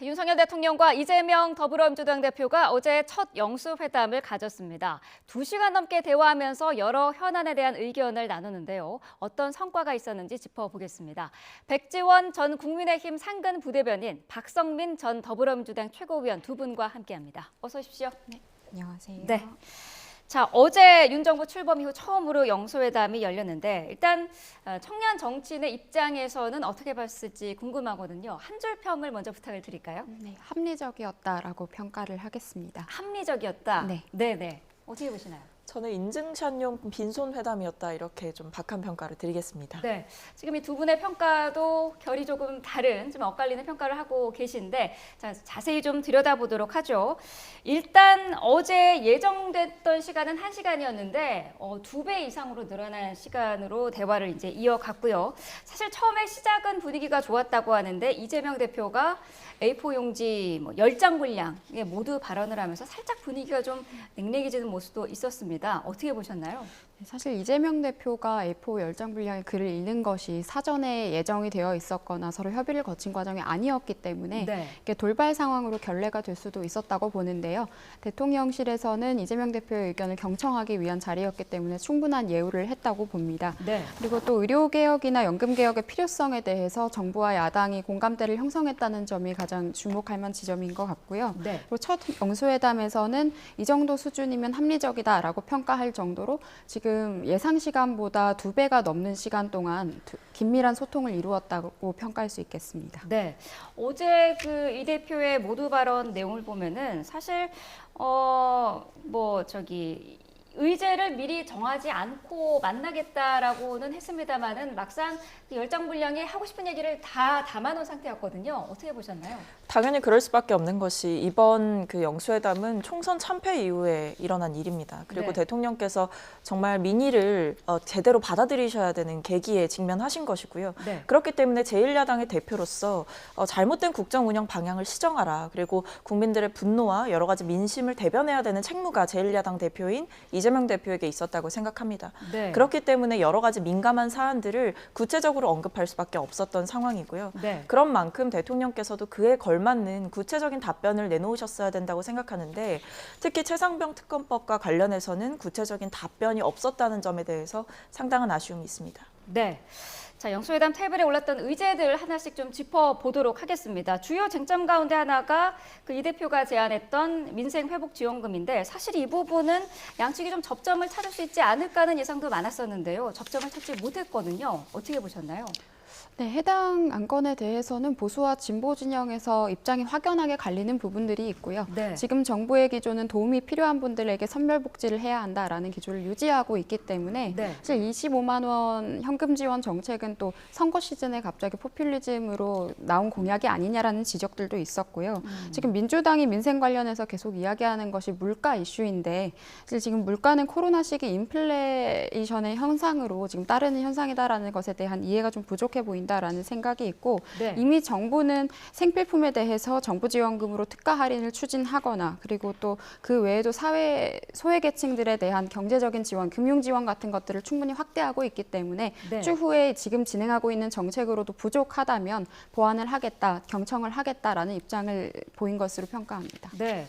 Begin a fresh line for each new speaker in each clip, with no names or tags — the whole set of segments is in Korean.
윤석열 대통령과 이재명 더불어민주당 대표가 어제 첫 영수회담을 가졌습니다. 2시간 넘게 대화하면서 여러 현안에 대한 의견을 나누는데요. 어떤 성과가 있었는지 짚어보겠습니다. 백지원 전 국민의힘 상근 부대변인, 박성민 전 더불어민주당 최고위원 두 분과 함께합니다. 어서 오십시오.
네, 안녕하세요.
네. 자, 어제 윤 정부 출범 이후 처음으로 영수회담이 열렸는데 일단 청년 정치인의 입장에서는 어떻게 봤을지 궁금하거든요. 한 줄 평을 먼저 부탁을 드릴까요?
네, 합리적이었다라고 평가를 하겠습니다.
합리적이었다.
네.
네네. 어떻게 보시나요?
저는 인증샷용 빈손 회담이었다 이렇게 좀 박한 평가를 드리겠습니다.
네, 지금 이 두 분의 평가도 결이 조금 다른, 좀 엇갈리는 평가를 하고 계신데 자, 자세히 좀 들여다보도록 하죠. 일단 어제 예정됐던 시간은 1시간이었는데 2배 이상으로 늘어난 시간으로 대화를 이제 이어갔고요. 사실 처음에 시작은 분위기가 좋았다고 하는데 이재명 대표가 A4 용지 10장 분량에 모두 발언을 하면서 살짝 분위기가 좀 냉랭해지는 모습도 있었습니다. 어떻게 보셨나요?
사실 이재명 대표가 A4 10장 분량의 글을 읽는 것이 사전에 예정이 되어 있었거나 서로 협의를 거친 과정이 아니었기 때문에
네.
이게 돌발 상황으로 결례가 될 수도 있었다고 보는데요. 대통령실에서는 이재명 대표의 의견을 경청하기 위한 자리였기 때문에 충분한 예우를 했다고 봅니다.
네.
그리고 또 의료개혁이나 연금개혁의 필요성에 대해서 정부와 야당이 공감대를 형성했다는 점이 가장 주목할 만한 지점인 것 같고요.
네.
그리고 첫 영수회담에서는 이 정도 수준이면 합리적이다라고 평가할 정도로 지금 예상 시간보다 2배가 넘는 시간 동안 긴밀한 소통을 이루었다고 평가할 수 있겠습니다.
네, 어제 그 이 대표의 모두 발언 내용을 보면은 사실 의제를 미리 정하지 않고 만나겠다라고는 했습니다만은 막상 그 10장 분량에 하고 싶은 얘기를 다 담아놓은 상태였거든요. 어떻게 보셨나요?
당연히 그럴 수밖에 없는 것이 이번 그 영수회담은 총선 참패 이후에 일어난 일입니다. 그리고
네.
대통령께서 정말 민의를 제대로 받아들이셔야 되는 계기에 직면하신 것이고요.
네.
그렇기 때문에 제1야당의 대표로서 잘못된 국정 운영 방향을 시정하라. 그리고 국민들의 분노와 여러 가지 민심을 대변해야 되는 책무가 제1야당 대표인 이재명 대표에게 있었다고 생각합니다.
네.
그렇기 때문에 여러 가지 민감한 사안들을 구체적으로 언급할 수밖에 없었던 상황이고요.
네.
그런 만큼 대통령께서도 그에 걸맞는 구체적인 답변을 내놓으셨어야 된다고 생각하는데 특히 최상병 특검법과 관련해서는 구체적인 답변이 없었다는 점에 대해서 상당한 아쉬움이 있습니다.
네. 자, 영수회담 테이블에 올랐던 의제들 하나씩 좀 짚어보도록 하겠습니다. 주요 쟁점 가운데 하나가 그 이 대표가 제안했던 민생회복지원금인데 사실 이 부분은 양측이 좀 접점을 찾을 수 있지 않을까 하는 예상도 많았었는데요. 접점을 찾지 못했거든요. 어떻게 보셨나요?
네, 해당 안건에 대해서는 보수와 진보 진영에서 입장이 확연하게 갈리는 부분들이 있고요.
네.
지금 정부의 기조는 도움이 필요한 분들에게 선별복지를 해야 한다라는 기조를 유지하고 있기 때문에
네.
사실 25만 원 현금 지원 정책은 또 선거 시즌에 갑자기 포퓰리즘으로 나온 공약이 아니냐라는 지적들도 있었고요. 지금 민주당이 민생 관련해서 계속 이야기하는 것이 물가 이슈인데 사실 지금 물가는 코로나 시기 인플레이션의 현상으로 지금 따르는 현상이다라는 것에 대한 이해가 좀 부족해 보인다라는 생각이 있고
네.
이미 정부는 생필품에 대해서 정부 지원금으로 특가 할인을 추진하거나 그리고 또 그 외에도 사회 소외계층들에 대한 경제적인 지원, 금융 지원 같은 것들을 충분히 확대하고 있기 때문에
네.
추후에 지금 진행하고 있는 정책으로도 부족하다면 보완을 하겠다, 경청을 하겠다라는 입장을 보인 것으로 평가합니다.
네.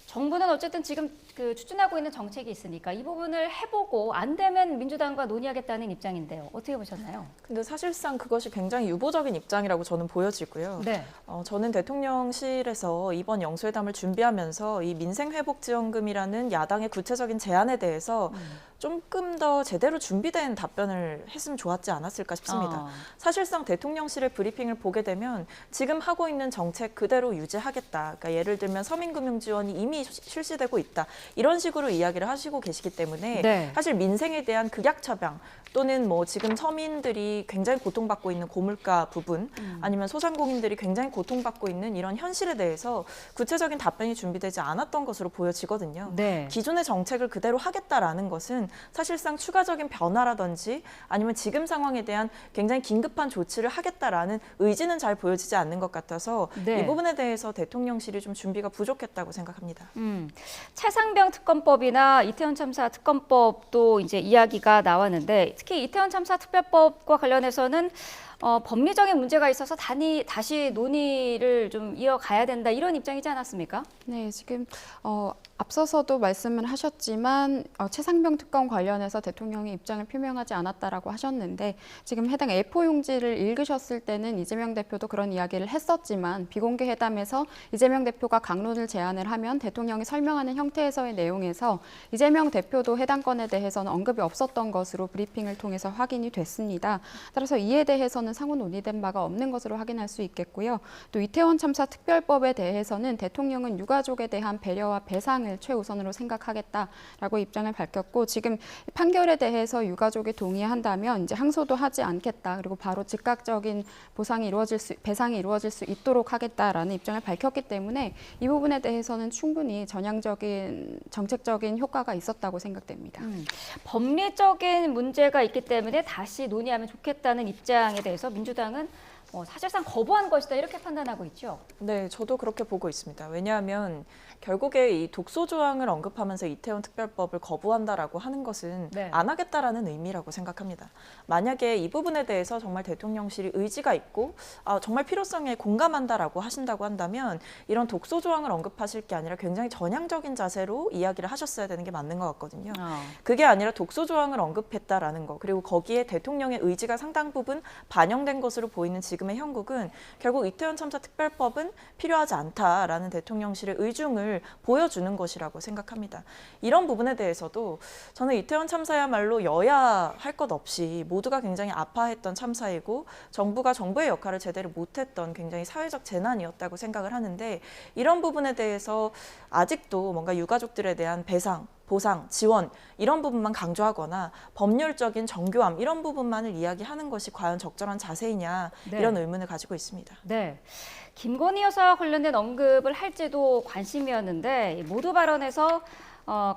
정부는 어쨌든 지금 그 추진하고 있는 정책이 있으니까 이 부분을 해보고 안 되면 민주당과 논의하겠다는 입장인데요. 어떻게 보셨나요?
근데 사실상 그것이 굉장히 유보적인 입장이라고 저는 보여지고요.
네.
저는 대통령실에서 이번 영수회담을 준비하면서 이 민생회복지원금이라는 야당의 구체적인 제안에 대해서 조금 더 제대로 준비된 답변을 했으면 좋았지 않았을까 싶습니다. 사실상 대통령실의 브리핑을 보게 되면 지금 하고 있는 정책 그대로 유지하겠다. 그러니까 예를 들면 서민금융지원이 이미 실시되고 있다. 이런 식으로 이야기를 하시고 계시기 때문에
네.
사실 민생에 대한 극약 처방 또는 뭐 지금 서민들이 굉장히 고통받고 있는 고물가 부분 아니면 소상공인들이 굉장히 고통받고 있는 이런 현실에 대해서 구체적인 답변이 준비되지 않았던 것으로 보여지거든요.
네.
기존의 정책을 그대로 하겠다라는 것은 사실상 추가적인 변화라든지 아니면 지금 상황에 대한 굉장히 긴급한 조치를 하겠다라는 의지는 잘 보여지지 않는 것 같아서
네.
이 부분에 대해서 대통령실이 좀 준비가 부족했다고 생각합니다.
최상병 특검법이나 이태원 참사 특검법도 이제 이야기가 나왔는데 특히 이태원 참사 특별법과 관련해서는 법리적인 문제가 있어서 다시 논의를 좀 이어가야 된다 이런 입장이지 않았습니까?
네, 지금 앞서서도 말씀을 하셨지만 최상병 특검 관련해서 대통령이 입장을 표명하지 않았다라고 하셨는데 지금 해당 A4 용지를 읽으셨을 때는 이재명 대표도 그런 이야기를 했었지만 비공개 회담에서 이재명 대표가 강론을 제안을 하면 대통령이 설명하는 형태에서의 내용에서 이재명 대표도 해당 건에 대해서는 언급이 없었던 것으로 브리핑을 통해서 확인이 됐습니다. 따라서 이에 대해서는 상호 논의된 바가 없는 것으로 확인할 수 있겠고요. 또 이태원 참사 특별법에 대해서는 대통령은 유가족에 대한 배려와 배상을 최우선으로 생각하겠다라고 입장을 밝혔고 지금 판결에 대해서 유가족이 동의한다면 이제 항소도 하지 않겠다. 그리고 바로 즉각적인 배상이 이루어질 수 있도록 하겠다라는 입장을 밝혔기 때문에 이 부분에 대해서는 충분히 전향적인 정책적인 효과가 있었다고 생각됩니다.
법리적인 문제가 있기 때문에 다시 논의하면 좋겠다는 입장에 대해서 민주당은 사실상 거부한 것이다 이렇게 판단하고 있죠.
네, 저도 그렇게 보고 있습니다. 왜냐하면 결국에 이 독소 조항을 언급하면서 이태원 특별법을 거부한다라고 하는 것은
네.
안 하겠다라는 의미라고 생각합니다. 만약에 이 부분에 대해서 정말 대통령실이 의지가 있고 정말 필요성에 공감한다라고 하신다고 한다면 이런 독소 조항을 언급하실 게 아니라 굉장히 전향적인 자세로 이야기를 하셨어야 되는 게 맞는 것 같거든요. 그게 아니라 독소 조항을 언급했다라는 거 그리고 거기에 대통령의 의지가 상당 부분 반영된 것으로 보이는 지금의 형국은 결국 이태원 참사 특별법은 필요하지 않다라는 대통령실의 의중을 보여주는 것이라고 생각합니다. 이런 부분에 대해서도 저는 이태원 참사야말로 여야 할 것 없이 모두가 굉장히 아파했던 참사이고 정부가 정부의 역할을 제대로 못했던 굉장히 사회적 재난이었다고 생각을 하는데 이런 부분에 대해서 아직도 뭔가 유가족들에 대한 배상, 보상, 지원 이런 부분만 강조하거나 법률적인 정교함 이런 부분만을 이야기하는 것이 과연 적절한 자세이냐
네.
이런 의문을 가지고 있습니다.
네. 김건희 여사와 관련된 언급을 할지도 관심이었는데 모두 발언에서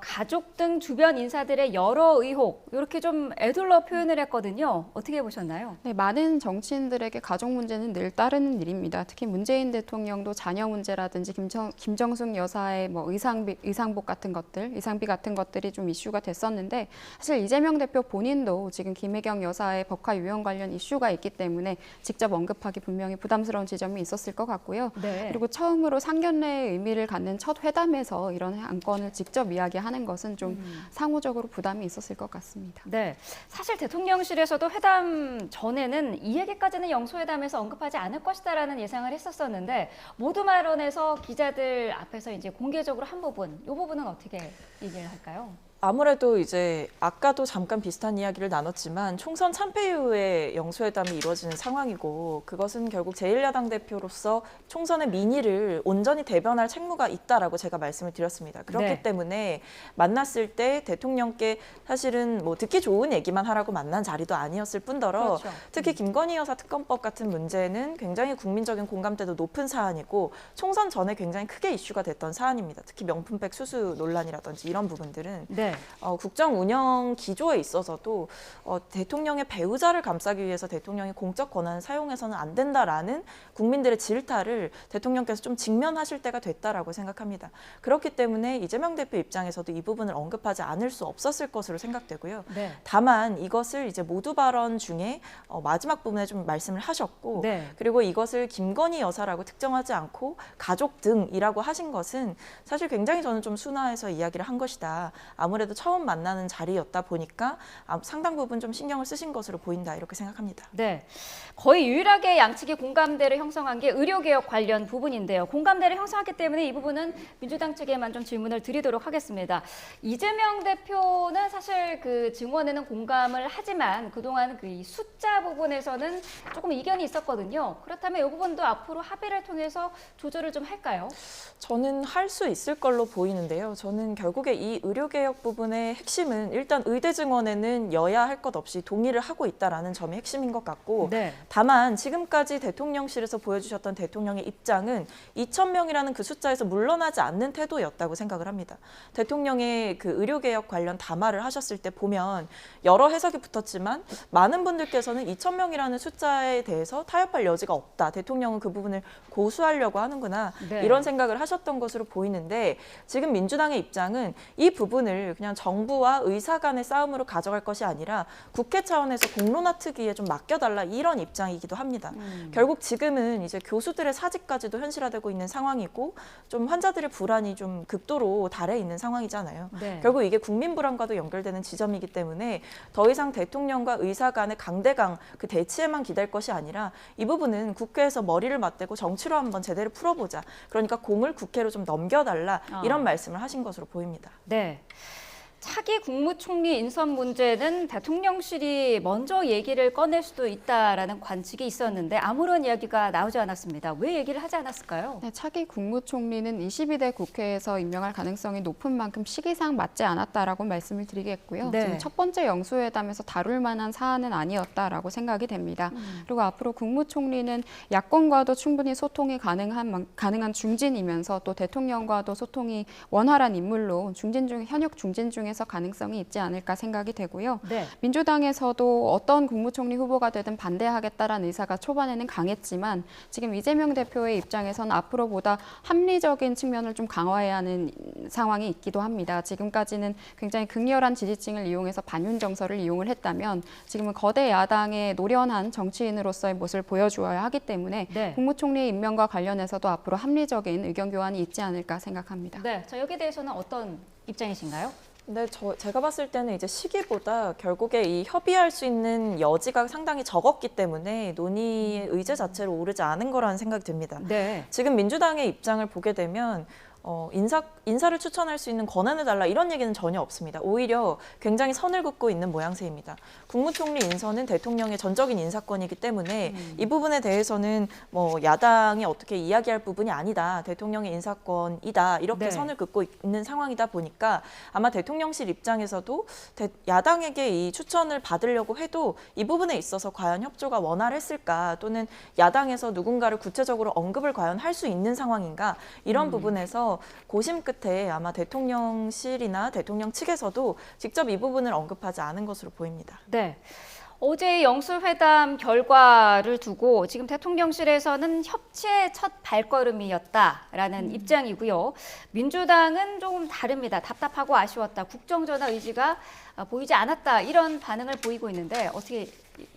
가족 등 주변 인사들의 여러 의혹 이렇게 좀 애둘러 표현을 했거든요. 어떻게 보셨나요?
네, 많은 정치인들에게 가족 문제는 늘 따르는 일입니다. 특히 문재인 대통령도 자녀 문제라든지 김정숙 여사의 뭐 의상복 같은 것들, 의상비 같은 것들이 좀 이슈가 됐었는데 사실 이재명 대표 본인도 지금 김혜경 여사의 법화 유형 관련 이슈가 있기 때문에 직접 언급하기 분명히 부담스러운 지점이 있었을 것 같고요.
네.
그리고 처음으로 상견례의 의미를 갖는 첫 회담에서 이런 안건을 직접 이야기하는 것은 좀 상호적으로 부담이 있었을 것 같습니다.
네, 사실 대통령실에서도 회담 전에는 이 얘기까지는 영수회담에서 언급하지 않을 것이다라는 예상을 했었었는데 모두 발언에서 기자들 앞에서 이제 공개적으로 한 부분, 이 부분은 어떻게 얘기를 할까요?
아무래도 이제 아까도 잠깐 비슷한 이야기를 나눴지만 총선 참패 이후에 영수회담이 이루어지는 상황이고 그것은 결국 제1야당 대표로서 총선의 민의를 온전히 대변할 책무가 있다라고 제가 말씀을 드렸습니다. 그렇기
네.
때문에 만났을 때 대통령께 사실은 뭐 듣기 좋은 얘기만 하라고 만난 자리도 아니었을 뿐더러
그렇죠.
특히 김건희 여사 특검법 같은 문제는 굉장히 국민적인 공감대도 높은 사안이고 총선 전에 굉장히 크게 이슈가 됐던 사안입니다. 특히 명품백 수수 논란이라든지 이런 부분들은
네.
국정 운영 기조에 있어서도 대통령의 배우자를 감싸기 위해서 대통령이 공적 권한을 사용해서는 안 된다라는 국민들의 질타를 대통령께서 좀 직면하실 때가 됐다라고 생각합니다. 그렇기 때문에 이재명 대표 입장에서도 이 부분을 언급하지 않을 수 없었을 것으로 생각되고요.
네.
다만 이것을 이제 모두 발언 중에 마지막 부분에 좀 말씀을 하셨고
네.
그리고 이것을 김건희 여사라고 특정하지 않고 가족 등이라고 하신 것은 사실 굉장히 저는 좀 순화해서 이야기를 한 것이다. 아무래도 처음 만나는 자리였다 보니까 상당 부분 좀 신경을 쓰신 것으로 보인다 이렇게 생각합니다.
네, 거의 유일하게 양측이 공감대를 형성한 게 의료개혁 관련 부분인데요. 공감대를 형성했기 때문에 이 부분은 민주당 측에만 좀 질문을 드리도록 하겠습니다. 이재명 대표는 사실 그 증언에는 공감을 하지만 그동안 그 숫자 부분에서는 조금 이견이 있었거든요. 그렇다면 이 부분도 앞으로 합의를 통해서 조절을 좀 할까요?
저는 할 수 있을 걸로 보이는데요. 저는 결국에 이 의료개혁 부분의 핵심은 일단 의대 증언에는 여야 할 것 없이 동의를 하고 있다라는 점이 핵심인 것 같고
네.
다만 지금까지 대통령실에서 보여주셨던 대통령의 입장은 2,000명이라는 그 숫자에서 물러나지 않는 태도였다고 생각을 합니다. 대통령의 그 의료개혁 관련 담화를 하셨을 때 보면 여러 해석이 붙었지만 많은 분들께서는 2,000명이라는 숫자에 대해서 타협할 여지가 없다. 대통령은 그 부분을 고수하려고 하는구나.
네.
이런 생각을 하셨던 것으로 보이는데 지금 민주당의 입장은 이 부분을 문제를 그냥 정부와 의사 간의 싸움으로 가져갈 것이 아니라 국회 차원에서 공론화 특위에 좀 맡겨달라 이런 입장이기도 합니다. 결국 지금은 이제 교수들의 사직까지도 현실화되고 있는 상황이고 좀 환자들의 불안이 좀 극도로 달해 있는 상황이잖아요.
네.
결국 이게 국민 불안과도 연결되는 지점이기 때문에 더 이상 대통령과 의사 간의 강대강 그 대치에만 기댈 것이 아니라 이 부분은 국회에서 머리를 맞대고 정치로 한번 제대로 풀어보자. 그러니까 공을 국회로 좀 넘겨달라 이런 말씀을 하신 것으로 보입니다.
네. 차기 국무총리 인선 문제는 대통령실이 먼저 얘기를 꺼낼 수도 있다라는 관측이 있었는데 아무런 이야기가 나오지 않았습니다. 왜 얘기를 하지 않았을까요?
네, 차기 국무총리는 22대 국회에서 임명할 가능성이 높은 만큼 시기상 맞지 않았다라고 말씀을 드리겠고요.
네.
지금 첫 번째 영수회담에서 다룰 만한 사안은 아니었다라고 생각이 됩니다. 그리고 앞으로 국무총리는 야권과도 충분히 소통이 가능한 중진이면서 또 대통령과도 소통이 원활한 인물로 현역 중진 중에서 가능성이 있지 않을까 생각이 되고요.
네.
민주당에서도 어떤 국무총리 후보가 되든 반대하겠다라는 의사가 초반에는 강했지만 지금 이재명 대표의 입장에서는 앞으로보다 합리적인 측면을 좀 강화해야 하는 상황이 있기도 합니다. 지금까지는 굉장히 극렬한 지지층을 이용해서 반윤 정서를 이용을 했다면 지금은 거대 야당의 노련한 정치인으로서의 모습을 보여주어야 하기 때문에
네.
국무총리 임명과 관련해서도 앞으로 합리적인 의견 교환이 있지 않을까 생각합니다.
네. 자, 여기에 대해서는 어떤 입장이신가요?
네, 제가 봤을 때는 이제 시기보다 결국에 이 협의할 수 있는 여지가 상당히 적었기 때문에 논의의 의제 자체로 오르지 않은 거라는 생각이 듭니다.
네.
지금 민주당의 입장을 보게 되면 인사를 추천할 수 있는 권한을 달라 이런 얘기는 전혀 없습니다. 오히려 굉장히 선을 긋고 있는 모양새입니다. 국무총리 인선은 대통령의 전적인 인사권이기 때문에 이 부분에 대해서는 뭐 야당이 어떻게 이야기할 부분이 아니다. 대통령의 인사권이다. 이렇게
네.
선을 긋고 있는 상황이다 보니까 아마 대통령실 입장에서도 야당에게 이 추천을 받으려고 해도 이 부분에 있어서 과연 협조가 원활했을까 또는 야당에서 누군가를 구체적으로 언급을 과연 할 수 있는 상황인가 이런 부분에서 고심 끝에 아마 대통령실이나 대통령 측에서도 직접 이 부분을 언급하지 않은 것으로 보입니다.
네. 어제 영수회담 결과를 두고 지금 대통령실에서는 협치의 첫 발걸음이었다라는 입장이고요. 민주당은 조금 다릅니다. 답답하고 아쉬웠다. 국정전환 의지가 보이지 않았다. 이런 반응을 보이고 있는데 어떻게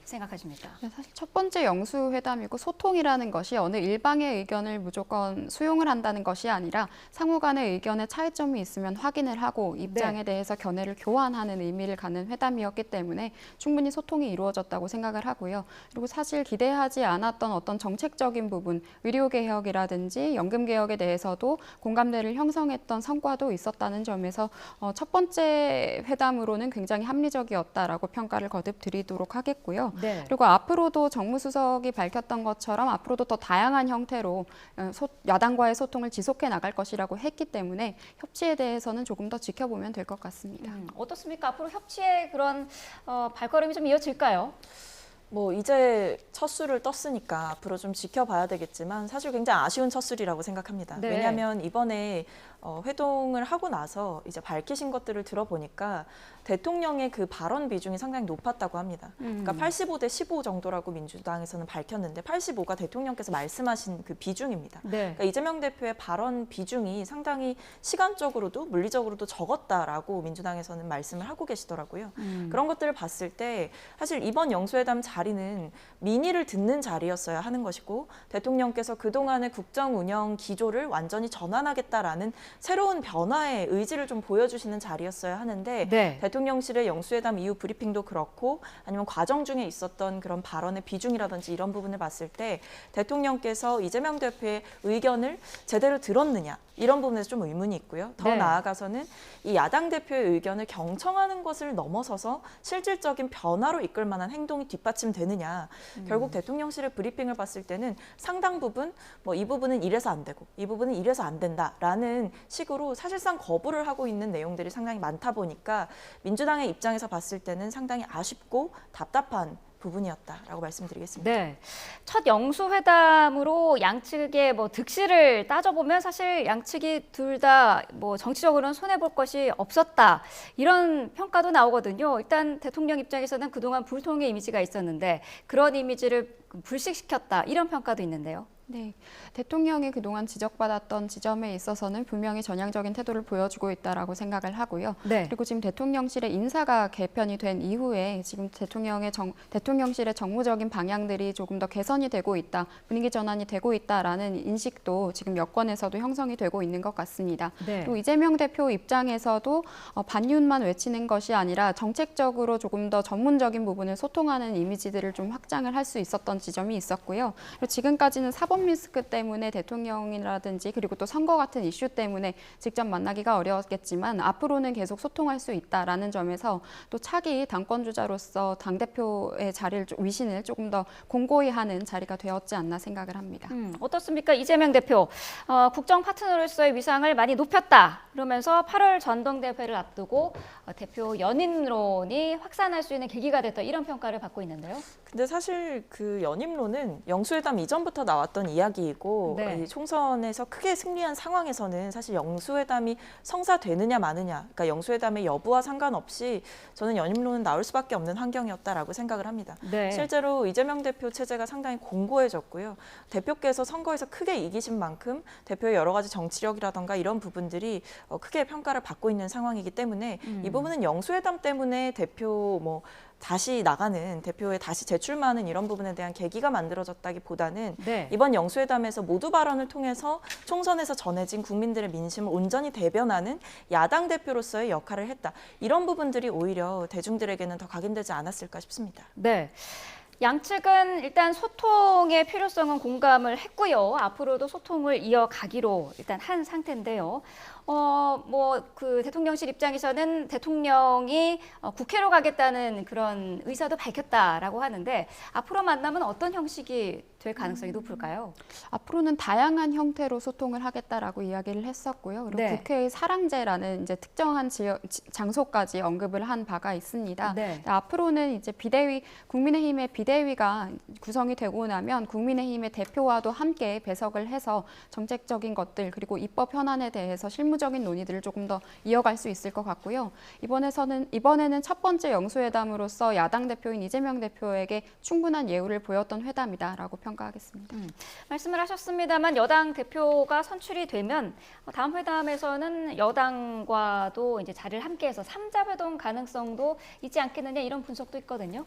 생각하십니까?
네, 사실 첫 번째 영수회담이고 소통이라는 것이 어느 일방의 의견을 무조건 수용을 한다는 것이 아니라 상호 간의 의견에 차이점이 있으면 확인을 하고 입장에 대해서 견해를 교환하는 의미를 갖는 회담이었기 때문에 충분히 소통이 이루어졌다고 생각을 하고요. 그리고 사실 기대하지 않았던 어떤 정책적인 부분, 의료개혁이라든지 연금개혁에 대해서도 공감대를 형성했던 성과도 있었다는 점에서 첫 번째 회담으로는 굉장히 합리적이었다라고 평가를 거듭 드리도록 하겠고요.
네.
그리고 앞으로도 정무수석이 밝혔던 것처럼 앞으로도 더 다양한 형태로 야당과의 소통을 지속해 나갈 것이라고 했기 때문에 협치에 대해서는 조금 더 지켜보면 될 것 같습니다.
어떻습니까? 앞으로 협치의 그런 발걸음이 좀 이어질까요?
뭐 이제 첫 술을 떴으니까 앞으로 좀 지켜봐야 되겠지만 사실 굉장히 아쉬운 첫 술이라고 생각합니다.
네.
왜냐하면 이번에 회동을 하고 나서 이제 밝히신 것들을 들어보니까 대통령의 그 발언 비중이 상당히 높았다고 합니다. 그러니까 85대 15 정도라고 민주당에서는 밝혔는데 85가 대통령께서 말씀하신 그 비중입니다.
네.
그러니까 이재명 대표의 발언 비중이 상당히 시간적으로도 물리적으로도 적었다라고 민주당에서는 말씀을 하고 계시더라고요. 그런 것들을 봤을 때 사실 이번 영수회담 자리는 민의를 듣는 자리였어야 하는 것이고 대통령께서 그동안의 국정 운영 기조를 완전히 전환하겠다라는 새로운 변화의 의지를 좀 보여주시는 자리였어야 하는데
네.
대통령실의 영수회담 이후 브리핑도 그렇고 아니면 과정 중에 있었던 그런 발언의 비중이라든지 이런 부분을 봤을 때 대통령께서 이재명 대표의 의견을 제대로 들었느냐 이런 부분에서 좀 의문이 있고요. 더
네.
나아가서는 이 야당 대표의 의견을 경청하는 것을 넘어서서 실질적인 변화로 이끌 만한 행동이 뒷받침되느냐. 결국 대통령실의 브리핑을 봤을 때는 상당 부분 뭐 이 부분은 이래서 안 되고 이 부분은 이래서 안 된다라는 식으로 사실상 거부를 하고 있는 내용들이 상당히 많다 보니까 민주당의 입장에서 봤을 때는 상당히 아쉽고 답답한 부분이었다라고 말씀드리겠습니다.
네. 첫 영수회담으로 양측의 뭐 득실을 따져보면 사실 양측이 둘 다 뭐 정치적으로는 손해볼 것이 없었다. 이런 평가도 나오거든요. 일단 대통령 입장에서는 그동안 불통의 이미지가 있었는데 그런 이미지를 불식시켰다. 이런 평가도 있는데요.
네, 대통령이 그동안 지적받았던 지점에 있어서는 분명히 전향적인 태도를 보여주고 있다라고 생각을 하고요.
네.
그리고 지금 대통령실의 인사가 개편이 된 이후에 지금 대통령실의 정무적인 방향들이 조금 더 개선이 되고 있다, 분위기 전환이 되고 있다라는 인식도 지금 여권에서도 형성이 되고 있는 것 같습니다.
네.
또 이재명 대표 입장에서도 반윤만 외치는 것이 아니라 정책적으로 조금 더 전문적인 부분을 소통하는 이미지들을 좀 확장을 할 수 있었던 지점이 있었고요. 그리고 지금까지는 사법 리스크 때문에 대통령이라든지 그리고 또 선거 같은 이슈 때문에 직접 만나기가 어려웠겠지만 앞으로는 계속 소통할 수 있다라는 점에서 또 차기 당권 주자로서 당 대표의 위신을 조금 더 공고히 하는 자리가 되었지 않나 생각을 합니다.
어떻습니까? 이재명 대표 국정 파트너로서의 위상을 많이 높였다. 그러면서 8월 전당대회를 앞두고 대표 연임론이 확산할 수 있는 계기가 됐다. 이런 평가를 받고 있는데요.
근데 사실 그 연임론은 영수회담 이전부터 나왔던 이야기이고
네.
이 총선에서 크게 승리한 상황에서는 사실 영수회담이 성사되느냐 마느냐, 그러니까 영수회담의 여부와 상관없이 저는 연임론은 나올 수밖에 없는 환경이었다라고 생각을 합니다.
네.
실제로 이재명 대표 체제가 상당히 공고해졌고요. 대표께서 선거에서 크게 이기신 만큼 대표의 여러 가지 정치력이라던가 이런 부분들이 크게 평가를 받고 있는 상황이기 때문에 이 부분은 영수회담 때문에 대표 다시 나가는, 대표에 다시 재출마하는 이런 부분에 대한 계기가 만들어졌다기보다는
네.
이번 영수회담에서 모두 발언을 통해서 총선에서 전해진 국민들의 민심을 온전히 대변하는 야당 대표로서의 역할을 했다. 이런 부분들이 오히려 대중들에게는 더 각인되지 않았을까 싶습니다.
네. 양측은 일단 소통의 필요성은 공감을 했고요. 앞으로도 소통을 이어가기로 일단 한 상태인데요. 그 대통령실 입장에서는 대통령이 국회로 가겠다는 그런 의사도 밝혔다라고 하는데 앞으로 만나면 어떤 형식이 될 가능성이 높을까요?
앞으로는 다양한 형태로 소통을 하겠다라고 이야기를 했었고요. 그리고
네.
국회의 사랑제라는 이제 특정한 장소까지 언급을 한 바가 있습니다.
네.
앞으로는 이제 국민의힘의 비대위가 구성이 되고 나면 국민의힘의 대표와도 함께 배석을 해서 정책적인 것들 그리고 입법 현안에 대해서 실무적인 논의들을 조금 더 이어갈 수 있을 것 같고요. 이번에는 첫 번째 영수회담으로서 야당 대표인 이재명 대표에게 충분한 예우를 보였던 회담이다라고 평가하겠습니다.
말씀을 하셨습니다만 여당 대표가 선출이 되면 다음 회담에서는 여당과도 이제 자리를 함께해서 3자 회동 가능성도 있지 않겠느냐 이런 분석도 있거든요.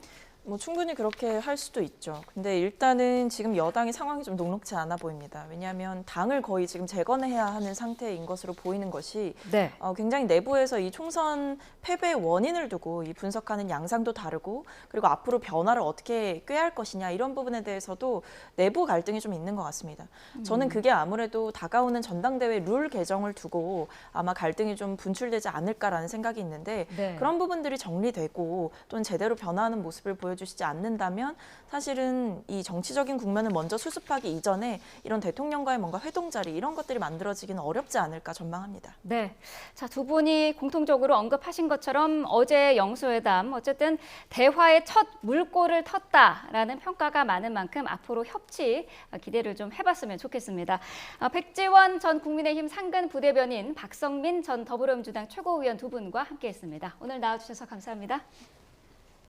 충분히 그렇게 할 수도 있죠. 근데 일단은 지금 여당의 상황이 좀 녹록지 않아 보입니다. 왜냐하면 당을 거의 지금 재건해야 하는 상태인 것으로 보이는 것이
네.
굉장히 내부에서 이 총선 패배의 원인을 두고 이 분석하는 양상도 다르고 그리고 앞으로 변화를 어떻게 꾀할 것이냐 이런 부분에 대해서도 내부 갈등이 좀 있는 것 같습니다. 저는 그게 아무래도 다가오는 전당대회 룰 개정을 두고 아마 갈등이 좀 분출되지 않을까라는 생각이 있는데
네.
그런 부분들이 정리되고 또는 제대로 변화하는 모습을 보여주시지 않는다면 사실은 이 정치적인 국면을 먼저 수습하기 이전에 이런 대통령과의 뭔가 회동 자리 이런 것들이 만들어지기는 어렵지 않을까 전망합니다.
네. 자, 두 분이 공통적으로 언급하신 것처럼 어제 영수회담 어쨌든 대화의 첫 물꼬를 텄다라는 평가가 많은 만큼 앞으로 협치 기대를 좀 해봤으면 좋겠습니다. 백지원 전 국민의힘 상근 부대변인, 박성민 전 더불어민주당 최고위원 두 분과 함께했습니다. 오늘 나와주셔서 감사합니다.